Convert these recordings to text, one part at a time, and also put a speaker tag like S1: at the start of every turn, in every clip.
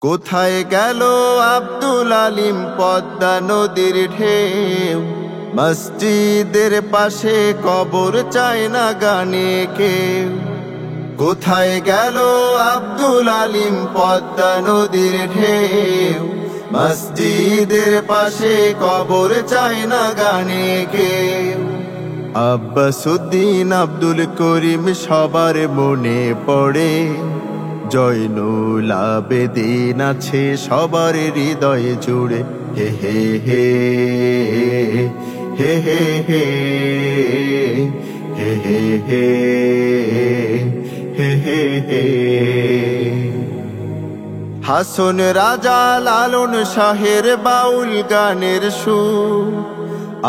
S1: কোথায় গেল আব্দুল আলিম পদ্মা নদীর ঢেউ? মসজিদের পাশে কবর চায় না গানে কেউ। কোথায় গেল আব্দুল আলিম পদ্মা নদীর ঢেউ? মসজিদের পাশে কবর চায় না গানে কেউ। আব্বাসউদ্দিন আব্দুল করিম সবার মনে পড়ে, জয়নুল আবেদিন আছে সবার হৃদয়ে জুড়ে। হে হে হে হে হে হে হে হে হে হে হে হে। হাসন রাজা লালন শাহের বাউল গানের সুর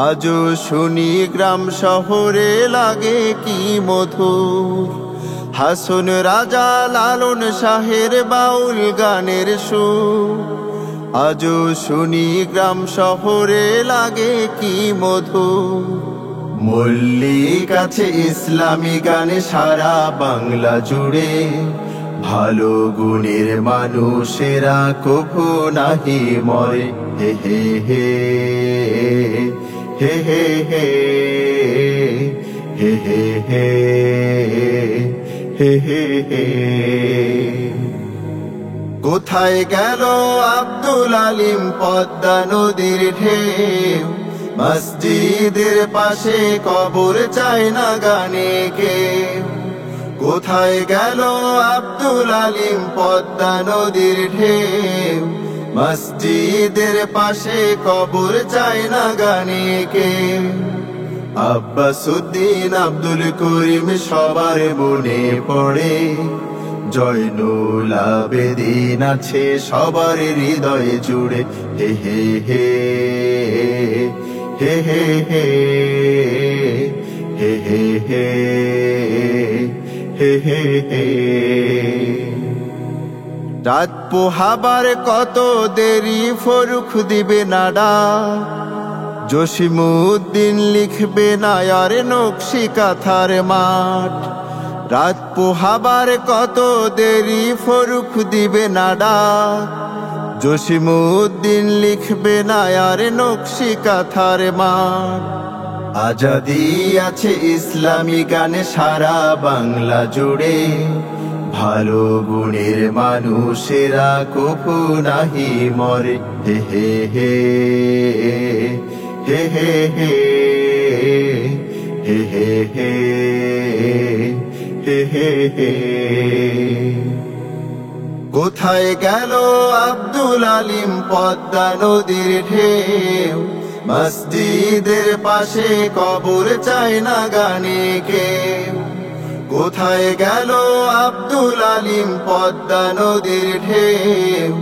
S1: আজও শুনি গ্রাম শহরে লাগে কি মধুর। হাসন রাজা লালন শাহের বাউল গানের সুর আজও শুনি গ্রাম শহরে লাগে কি মধুর। মল্লিক আছে ইসলামী গানে সারা বাংলা জুড়ে, ভালো গুণের মানুষেরা কভু নাহি মরে। হে হে হে হে হে হে হে হে হে হে হে হে। কোথায় গেল আব্দুল আলিম পদ্মা নদীর ঢেউ? মসজিদের পাশে কবর চায় না গানে কেউ। কোথায় গেল আব্দুল আলিম পদ্মা নদীর ঢেউ? মসজিদের পাশে কবর চায় না গানে কেউ। আব্বাসউদ্দিন আব্দুল করিম সবার মনে পড়ে, জয়নুল আবেদিন আছে সবার হৃদয়ে জুড়ে। হে হে হে হে হে হে হে হে হে হে হে হে। রাত পোহাবার কত দেরি ফরুখ দিবে নাডা, জসিমউদ্দিন লিখবে না আর নকশি কাঁথার মাঠ। রাত পোহাবার কত দেরি ফরুখ দিবে নাডা, জসিমউদ্দিন লিখবে না আর নকশি কাঁথার মাঠ। আজাদি আছে ইসলামী গানে সারা বাংলা জুড়ে, ভালো গুণের মানুষেরা কভু নাহি মরে। হে হে হে হে হে হে হে হে হে হে হে হে। কোথায় গেল আব্দুল আলিম পদ্মা নদীর ঢেউ? মসজিদের পাশে কবর চায় না গানে কেউ। কোথায় গেল আব্দুল আলিম পদ্মা নদীর ঢেউ?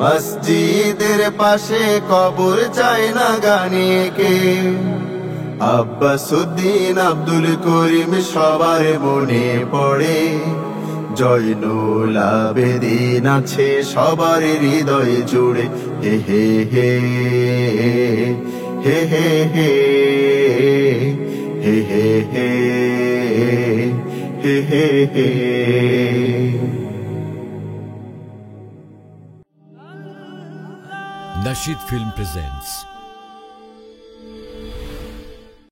S1: মসজিদের পাশে কবর চায় না গানে কেউ। আব্বাসউদ্দিন আব্দুল করিম সবার মনে পড়ে, জয়নুল আবেদিন আছে সবার হৃদয়ে জুড়ে। হে হে হে হে হে হে হে হে হে হে হে হে।
S2: Nasheed Film presents